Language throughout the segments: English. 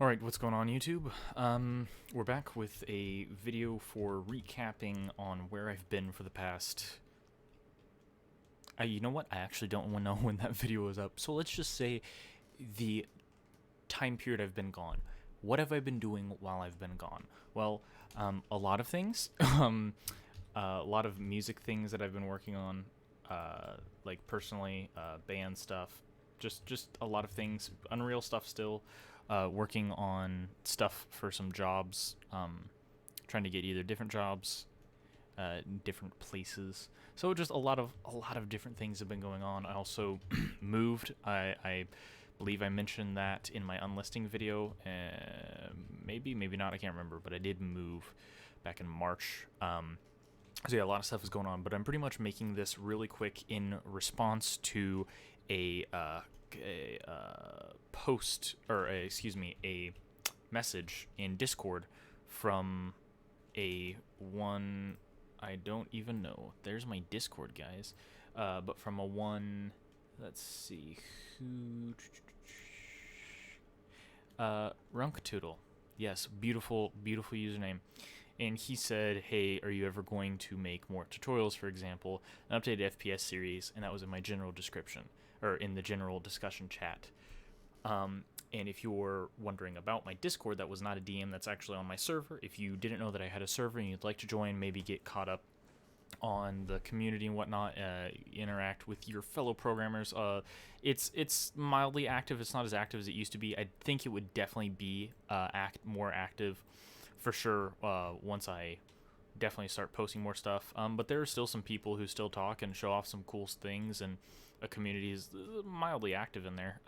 Alright, what's going on YouTube? We're back with a video for recapping on where I've been for the past... you know what? I actually don't know when that video was up, so let's just say the time period I've been gone. What have I been doing while I've been gone? Well, a lot of things. A lot of music things that I've been working on, like personally, band stuff, just a lot of things. Unreal stuff still. Working on stuff for some jobs, trying to get either different jobs, different places. So just a lot of different things have been going on. I also moved. I believe I mentioned that in my unlisting video. Maybe not. I can't remember, but I did move back in March. So yeah, a lot of stuff is going on, but I'm pretty much making this really quick in response to a post, or a message in Discord from a one, I don't even know. There's my Discord, guys. But from a one, let's see, who, Runkatoodle. Yes, beautiful username. And he said, hey, are you ever going to make more tutorials, for example, an updated FPS series? And that was in my general description, or in the general discussion chat. And if you're wondering about my Discord, that was not a DM, that's actually on my server. If you didn't know that I had a server and you'd like to join, maybe get caught up on the community and whatnot, interact with your fellow programmers. It's mildly active. It's not as active as it used to be. I think it would definitely be more active for sure once I definitely start posting more stuff. But there are still some people who still talk and show off some cool things, and a community is mildly active in there.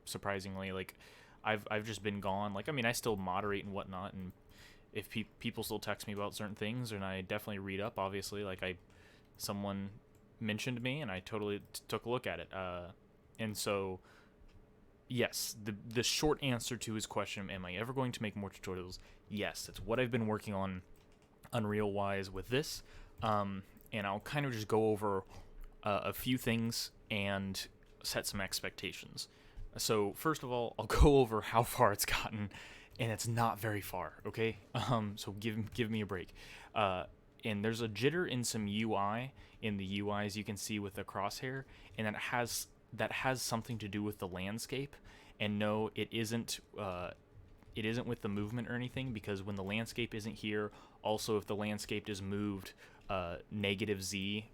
Surprisingly, like I've just been gone. Like, I mean, I still moderate and whatnot, and if people still text me about certain things, and I definitely read up. Obviously, like someone mentioned me, and I totally took a look at it. And so, yes, the short answer to his question, am I ever going to make more tutorials? Yes, that's what I've been working on, Unreal wise, with this. And I'll kind of just go over a few things and set some expectations. So first of all, I'll go over how far it's gotten, and it's not very far, okay? So give me a break. And there's a jitter in some UI, in the UIs you can see with the crosshair, and that has something to do with the landscape. And no, it isn't with the movement or anything, because when the landscape isn't here, also if the landscape is moved -Z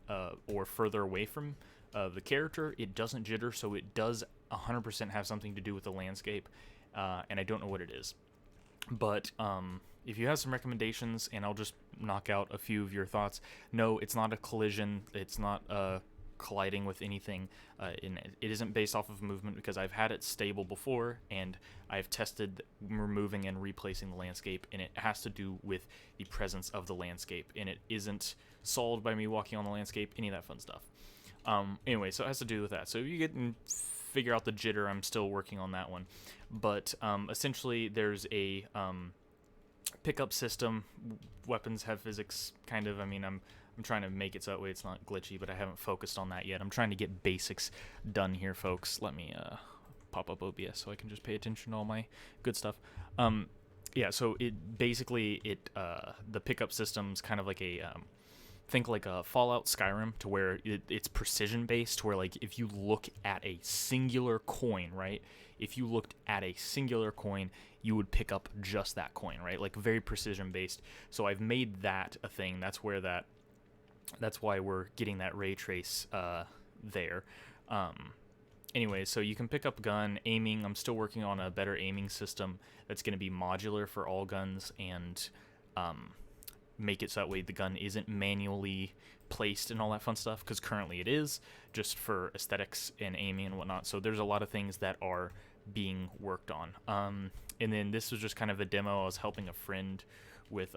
or further away from the character, it doesn't jitter. So it does 100% have something to do with the landscape, and I don't know what it is. But if you have some recommendations, and I'll just knock out a few of your thoughts. No, it's not a collision. It's not colliding with anything. It isn't based off of movement, because I've had it stable before, and I've tested removing and replacing the landscape, and it has to do with the presence of the landscape, and it isn't solved by me walking on the landscape, any of that fun stuff. Anyway, so it has to do with that. So if you get and figure out the jitter, I'm still working on that one. But essentially, there's a pickup system. Weapons have physics, kind of. I mean, I'm trying to make it so that way it's not glitchy, but I haven't focused on that yet. I'm trying to get basics done here, folks. Let me pop up OBS so I can just pay attention to all my good stuff. Yeah, so the pickup system's kind of like a think like a Fallout Skyrim, to where it's precision based, where like if you look at a singular coin, right? If you looked at a singular coin, you would pick up just that coin, right? Like very precision based. So I've made that a thing. That's why we're getting that ray trace there. Anyway, so you can pick up gun aiming. I'm still working on a better aiming system that's going to be modular for all guns, and make it so that way the gun isn't manually placed and all that fun stuff, because currently it is, just for aesthetics and aiming and whatnot. So there's a lot of things that are being worked on. And then this was just kind of a demo. I was helping a friend with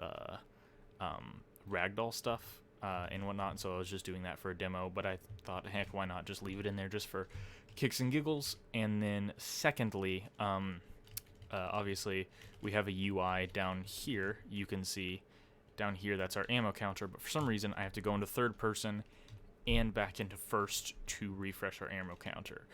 ragdoll stuff and whatnot, so I was just doing that for a demo, but I thought, heck, why not just leave it in there just for kicks and giggles. And then secondly, obviously we have a UI down here. You can see down here, that's our ammo counter, but for some reason I have to go into third person and back into first to refresh our ammo counter.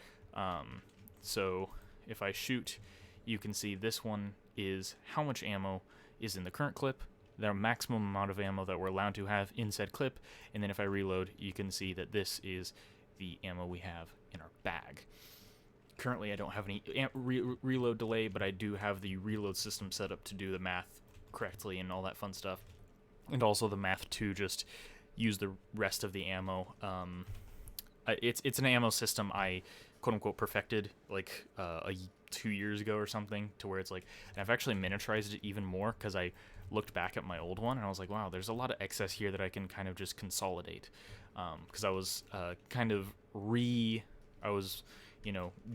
So if I shoot, you can see this one is how much ammo is in the current clip, the maximum amount of ammo that we're allowed to have in said clip, and then if I reload, you can see that this is the ammo we have in our bag. Currently, I don't have any reload delay, but I do have the reload system set up to do the math correctly and all that fun stuff, and also the math to just use the rest of the ammo. It's an ammo system I quote unquote perfected like 2 years ago or something, to where it's like, and I've actually miniaturized it even more because I looked back at my old one and I was like, wow, there's a lot of excess here that I can kind of just consolidate, because I was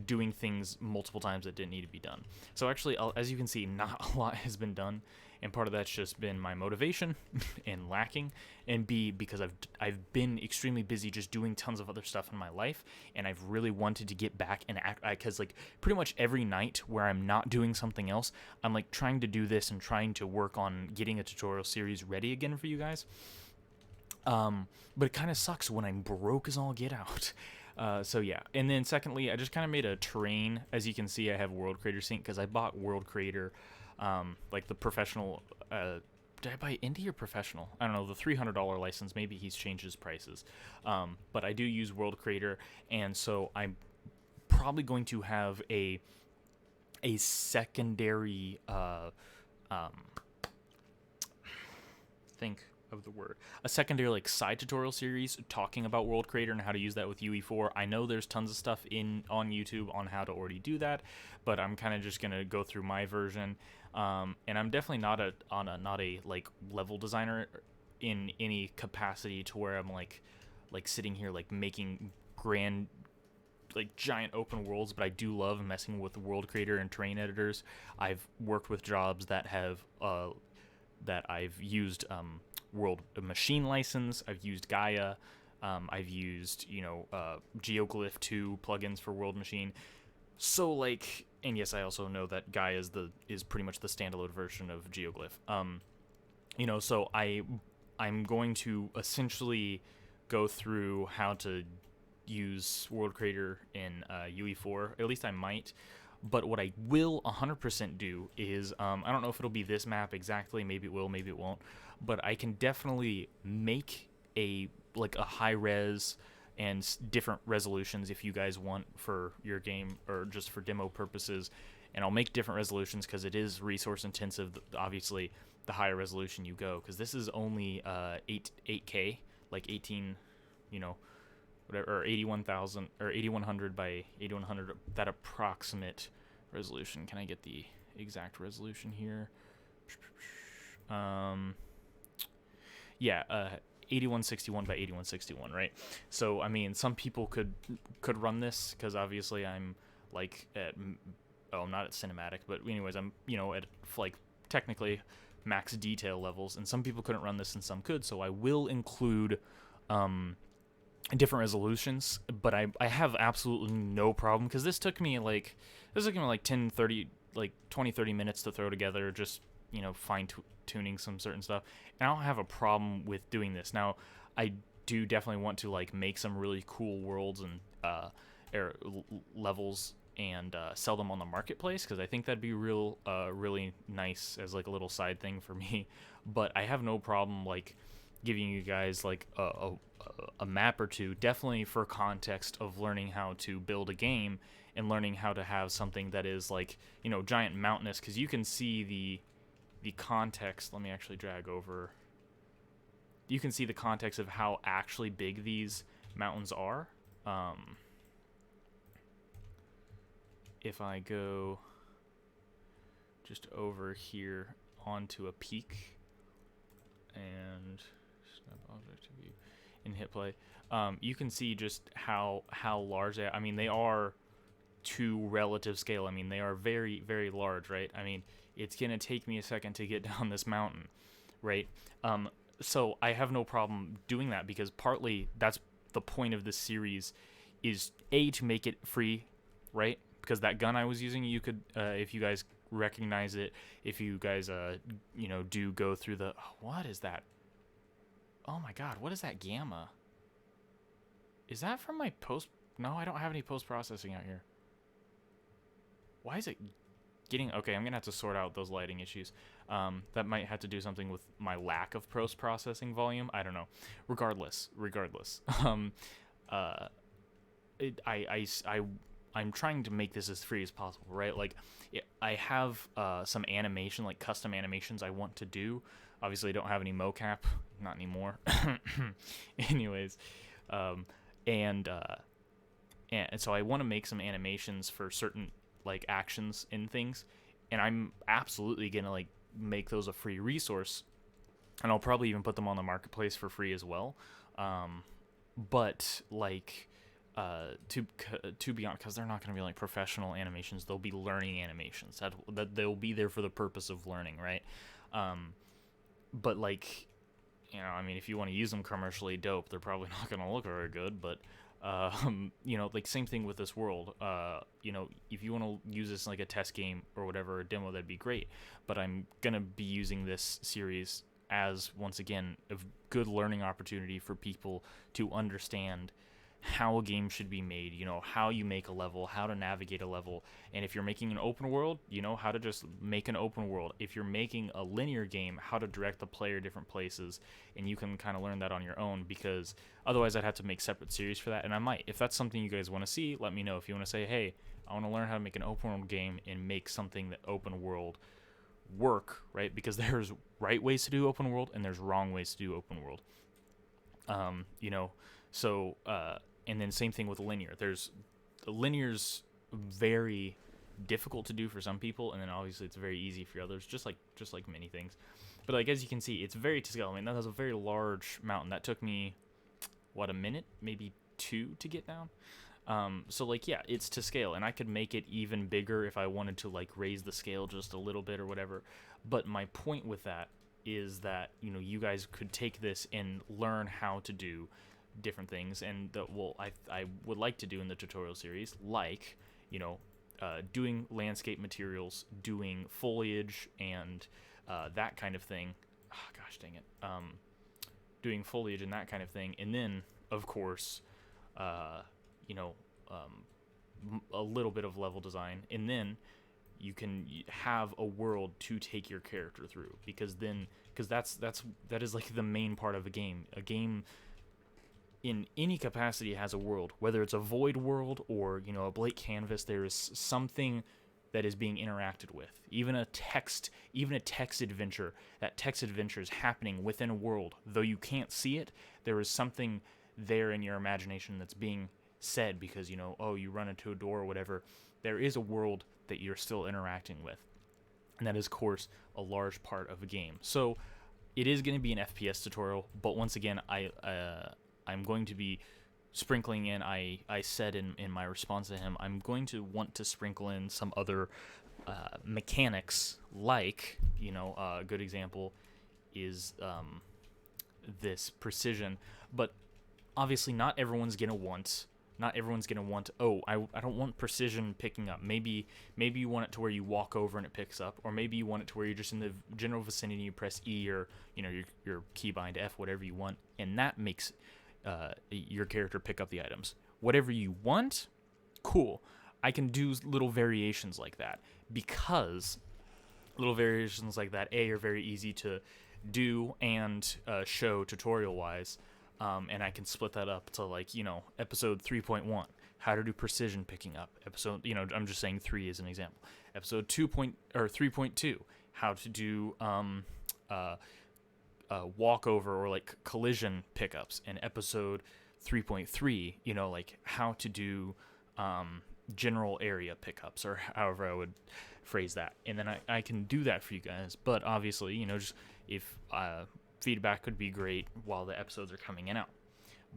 doing things multiple times that didn't need to be done. So actually, as you can see, not a lot has been done, and part of that's just been my motivation and lacking, and B, because I've been extremely busy just doing tons of other stuff in my life, and I've really wanted to get back and act, because like pretty much every night where I'm not doing something else, I'm like trying to do this and trying to work on getting a tutorial series ready again for you guys. But it kind of sucks when I'm broke as all get out. So yeah, and then secondly, I just kind of made a terrain. As you can see, I have World Creator Sync because I bought World Creator, like the professional. Did I buy Indie or Professional? I don't know, the $300 license. Maybe he's changed his prices. But I do use World Creator, and so I'm probably going to have a secondary a secondary like side tutorial series talking about World Creator and how to use that with UE4. I know there's tons of stuff on YouTube on how to already do that, but I'm kind of just gonna go through my version. And I'm definitely not a like level designer in any capacity to where I'm like sitting here like making grand like giant open worlds, but I do love messing with the World Creator and terrain editors. I've worked with jobs that have that I've used World Machine License. I've used Gaia. I've used Geoglyph 2 plugins for World Machine. So like, and yes, I also know that Gaia is pretty much the standalone version of Geoglyph. So I'm going to essentially go through how to use World Creator in UE4. At least I might. But what I will 100% do is, I don't know if it'll be this map exactly, maybe it will, maybe it won't, but I can definitely make a high res and different resolutions if you guys want for your game or just for demo purposes, and I'll make different resolutions because it is resource intensive, obviously, the higher resolution you go, because this is only 8K, like 18, whatever, or 81,000 or 8100 by 8100, that approximate resolution. Can I get the exact resolution here? 8161 by 8161, right? So I mean, some people could run this because obviously I'm like I'm not at cinematic, but anyways, I'm at like technically max detail levels, and some people couldn't run this and some could. So I will include different resolutions, but I have absolutely no problem, because this took me like 10 30 like 20 30 minutes to throw together, just fine tuning some certain stuff, and I don't have a problem with doing this. Now I do definitely want to like make some really cool worlds and levels and sell them on the marketplace, because I think that'd be really nice as like a little side thing for me. But I have no problem like giving you guys like a map or two, definitely for context of learning how to build a game and learning how to have something that is like giant mountainous, because you can see the context. Let me actually drag over. You can see the context of how actually big these mountains are. If I go just over here onto a peak and snap object to view and hit play, you can see just how large they are. I mean, they are to relative scale. I mean, they are very, very large, right? I mean, it's gonna take me a second to get down this mountain, right? So I have no problem doing that, because partly that's the point of this series, is to make it free, right? Because that gun I was using, you could, if you guys recognize it, if you guys do go through the, what is that? Oh my god, what is that gamma? Is that from my post? No, I don't have any post processing out here. Why is it Okay, I'm gonna have to sort out those lighting issues. That might have to do something with my lack of post processing volume. I don't know. Regardless, uh, I'm trying to make this as free as possible, right? Like, I have some animation, like custom animations I want to do. Obviously, I don't have any mocap, not anymore. Anyways, um, and uh, and so I want to make some animations for certain like actions and things, and I'm absolutely gonna like make those a free resource, and I'll probably even put them on the marketplace for free as well. But like to be honest, because they're not going to be like professional animations, they'll be learning animations that they'll be there for the purpose of learning, right? But like, I mean, if you want to use them commercially, dope. They're probably not going to look very good, but like same thing with this world. If you want to use this like a test game or whatever, a demo, that'd be great. But I'm gonna be using this series as, once again, a good learning opportunity for people to understand how a game should be made, how you make a level, how to navigate a level. And if you're making an open world, how to just make an open world. If you're making a linear game, how to direct the player different places, and you can kind of learn that on your own, because otherwise I'd have to make separate series for that, and I might. If that's something you guys want to see, let me know. If you want to say, hey, I want to learn how to make an open world game and make something that open world work, right? Because there's right ways to do open world and there's wrong ways to do open world. And then same thing with linear. Linear's very difficult to do for some people, and then obviously it's very easy for others, just like many things. But like, as you can see, it's very to scale. I mean, that was a very large mountain. That took me a minute, maybe 2 to get down. So like, yeah, it's to scale, and I could make it even bigger if I wanted to like raise the scale just a little bit or whatever. But my point with that is that, you guys could take this and learn how to do different things, and I would like to do in the tutorial series, like, doing landscape materials, doing foliage, and that kind of thing. Oh, gosh dang it. Doing foliage and that kind of thing, and then, of course, a little bit of level design, and then you can have a world to take your character through, because that is like the main part of a game. A game in any capacity has a world, whether it's a void world or a blank canvas. There is something that is being interacted with. Even a text adventure. That text adventure is happening within a world, though you can't see it. There is something there in your imagination that's being said, because you run into a door or whatever. There is a world that you're still interacting with, and that is, of course, a large part of a game. So it is going to be an FPS tutorial, but once again, I'm going to be sprinkling in, I said in my response to him, I'm going to want to sprinkle in some other mechanics, like, a good example is this precision. But obviously not everyone's going to want, I don't want precision picking up. Maybe you want it to where you walk over and it picks up, or maybe you want it to where you're just in the general vicinity, you press E or, your keybind F, whatever you want, and that makes your character pick up the items. Whatever you want, cool. I can do little variations like that, because little variations like that, are very easy to do and show tutorial-wise, and I can split that up to, like, episode 3.1, how to do precision picking up. Episode, I'm just saying 3 as an example. Episode 3.2, how to do walkover or like collision pickups. And episode 3.3, like how to do general area pickups, or however I would phrase that. And then I can do that for you guys. But obviously, just if feedback could be great while the episodes are coming out.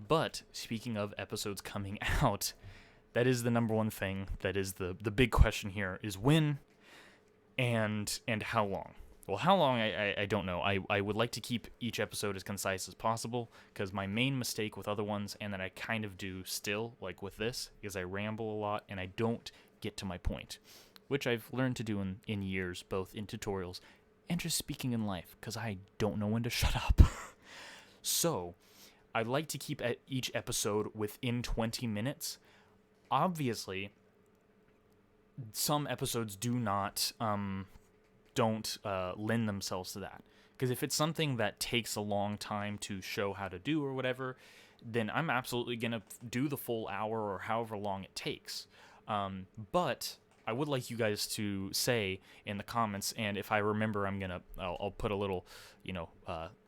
But speaking of episodes coming out, that is the number one thing. That is the big question here, is when and how long. Well, how long, I don't know. I would like to keep each episode as concise as possible, because my main mistake with other ones, and that I kind of do still, like with this, is I ramble a lot and I don't get to my point, which I've learned to do in years, both in tutorials and just speaking in life, because I don't know when to shut up. So, I'd like to keep each episode within 20 minutes. Obviously, some episodes do not don't lend themselves to that. Because if it's something that takes a long time to show how to do or whatever, then I'm absolutely going to do the full hour or however long it takes. But I would like you guys to say in the comments, and if I remember, I'll put a little,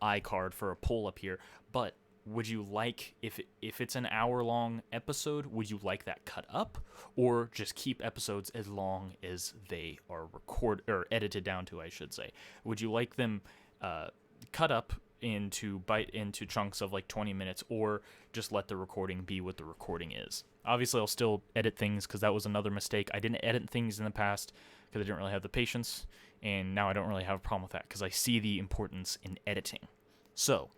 iCard for a poll up here. But would you like, if it's an hour long episode, would you like that cut up, or just keep episodes as long as they are edited down to, I should say? Would you like them cut up into chunks of like 20 minutes, or just let the recording be what the recording is? Obviously, I'll still edit things, because that was another mistake. I didn't edit things in the past because I didn't really have the patience, and now I don't really have a problem with that because I see the importance in editing. So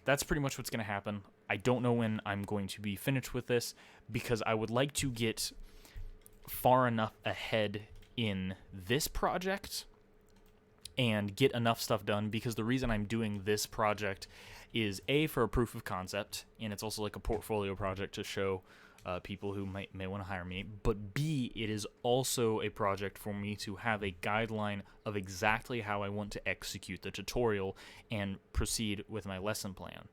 that's pretty much what's going to happen. I don't know when I'm going to be finished with this, because I would like to get far enough ahead in this project and get enough stuff done, because the reason I'm doing this project is A, for a proof of concept, and it's also like a portfolio project to show people who may want to hire me, but B, it is also a project for me to have a guideline of exactly how I want to execute the tutorial and proceed with my lesson plan.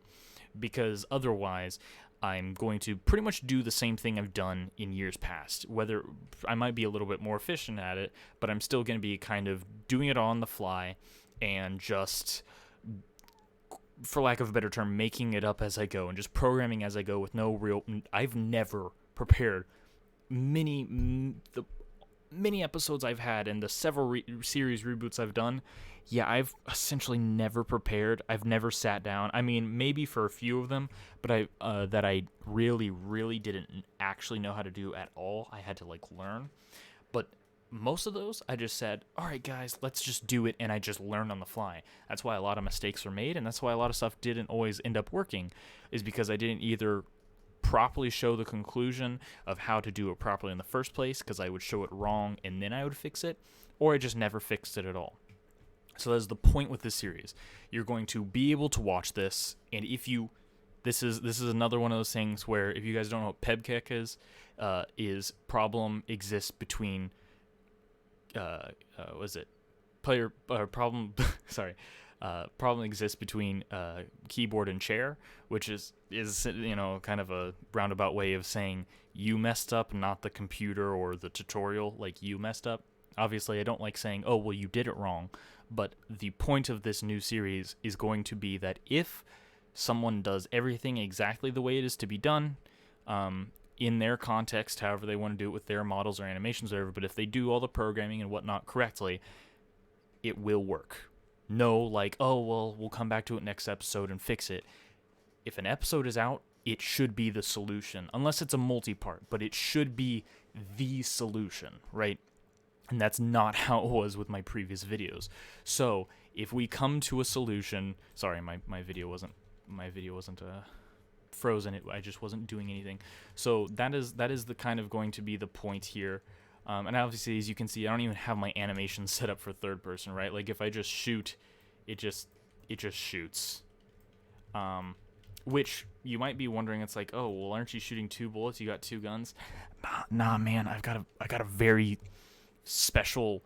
Because otherwise, I'm going to pretty much do the same thing I've done in years past. Whether I might be a little bit more efficient at it, but I'm still going to be kind of doing it on the fly and just, for lack of a better term, making it up as I go and just programming as I go with no real... I've never prepared many episodes I've had and the several series reboots I've done. Yeah, I've essentially never prepared. I've never sat down. I mean, maybe for a few of them, but that I really, really didn't actually know how to do at all. I had to like learn. But most of those, I just said, all right, guys, let's just do it, and I just learned on the fly. That's why a lot of mistakes were made, and that's why a lot of stuff didn't always end up working, is because I didn't either properly show the conclusion of how to do it properly in the first place, because I would show it wrong and then I would fix it, or I just never fixed it at all. So that's the point with this series. You're going to be able to watch this, and if you... This is another one of those things where, if you guys don't know what PEBKEK is problem exists between... problem exists between keyboard and chair, which is kind of a roundabout way of saying you messed up, not the computer or the tutorial. Like, you messed up. Obviously, I don't like saying, oh, well, you did it wrong, but the point of this new series is going to be that if someone does everything exactly the way it is to be done, in their context, however they want to do it with their models or animations or whatever, but if they do all the programming and whatnot correctly, it will work. No, like, oh, well, we'll come back to it next episode and fix it. If an episode is out, it should be the solution, unless it's a multi-part, but it should be the solution, right? And that's not how it was with my previous videos. So if we come to a solution, sorry, my video wasn't frozen. I just wasn't doing anything. So that is the kind of going to be the point here. And obviously, as you can see, I don't even have my animation set up for third person, right? Like, if I just shoot, it just shoots. Which you might be wondering, it's like, oh, well, aren't you shooting 2 bullets? You got 2 guns? Nah, man. I got a very special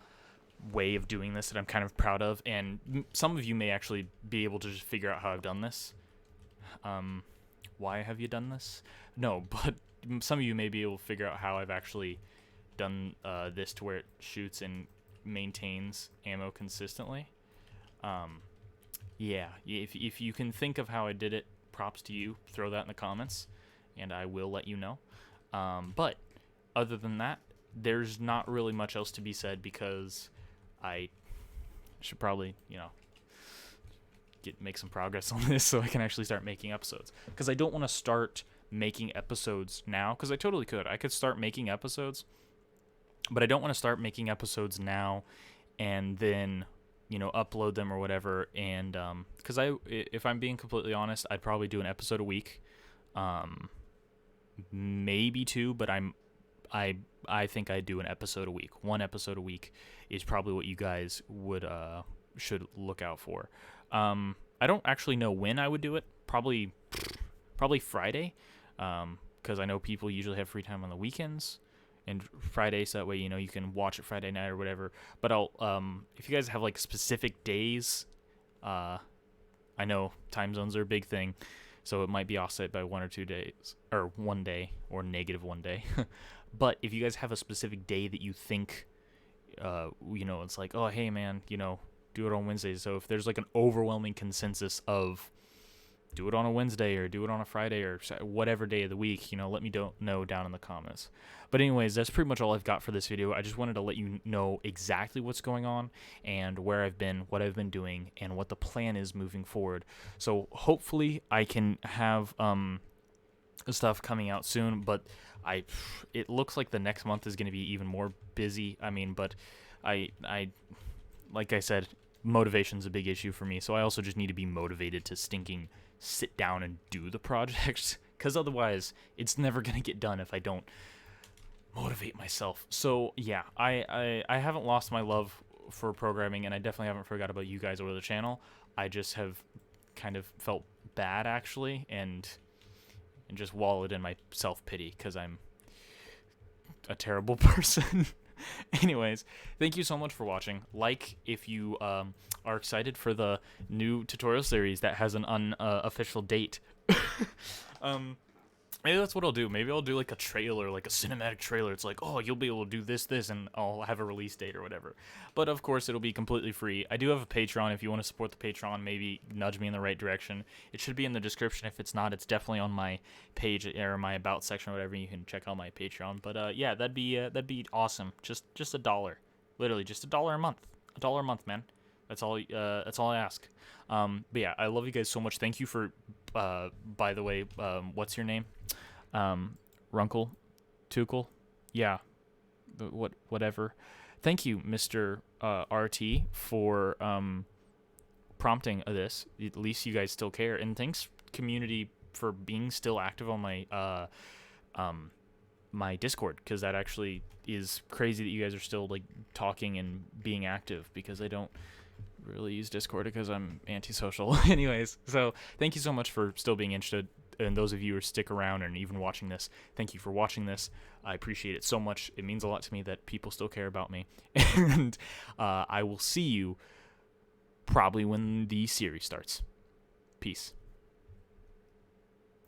way of doing this that I'm kind of proud of, and some of you may actually be able to just figure out how I've done this. Why have you done this? No, but some of you may be able to figure out how I've actually done this to where it shoots and maintains ammo consistently. Yeah, if you can think of how I did it, props to you. Throw that in the comments, and I will let you know. But other than that, there's not really much else to be said, because I should probably, make some progress on this so I can actually start making episodes. Because I don't want to start making episodes now, because I totally could. I could start making episodes, but I don't want to start making episodes now and then, upload them or whatever. And because if I'm being completely honest, I'd probably do an episode a week, maybe 2, but I think I'd do an episode a week. 1 episode a week is probably what you guys should look out for. I don't actually know when I would do it. Probably Friday, because I know people usually have free time on the weekends, and Friday, so that way you can watch it Friday night or whatever. But I'll if you guys have like specific days, I know time zones are a big thing, so it might be offset by 1 or 2 days, or 1 day, or negative 1 day. But if you guys have a specific day that you think, it's like, oh hey man, do it on Wednesdays. So if there's like an overwhelming consensus of do it on a Wednesday or do it on a Friday or whatever day of the week, let me know down in the comments. But anyways, that's pretty much all I've got for this video. I just wanted to let you know exactly what's going on and where I've been, what I've been doing, and what the plan is moving forward. So hopefully I can have stuff coming out soon, but it looks like the next month is going to be even more busy. But I like I said, motivation's a big issue for me, so I also just need to be motivated to stinking sit down and do the projects, because otherwise it's never going to get done if I don't motivate myself. So yeah, I haven't lost my love for programming, and I definitely haven't forgot about you guys or the channel. I just have kind of felt bad, actually, and just wallowed in my self-pity because I'm a terrible person. Anyways, thank you so much for watching. Like if you are excited for the new tutorial series that has an unofficial date. Maybe that's what I'll do. Maybe I'll do like a trailer, like a cinematic trailer. It's like, oh, you'll be able to do this, and I'll have a release date or whatever. But of course, it'll be completely free. I do have a Patreon. If you want to support the Patreon, maybe nudge me in the right direction. It should be in the description. If it's not, it's definitely on my page or my about section or whatever. You can check out my Patreon. But yeah, that'd be awesome. Just $1, literally just $1 a month. $1 a month, man. That's all I ask. But yeah, I love you guys so much. Thank you for, by the way, what's your name? Runkle? Tukel? Yeah. Whatever. Thank you, Mr. RT, for prompting this. At least you guys still care. And thanks, community, for being still active on my my Discord, because that actually is crazy that you guys are still like talking and being active, because I don't really use Discord because I'm antisocial. Anyways, so thank you so much for still being interested, and those of you who stick around and even watching this, thank you for watching this. I appreciate it so much. It means a lot to me that people still care about me. And I will see you probably when the series starts. Peace.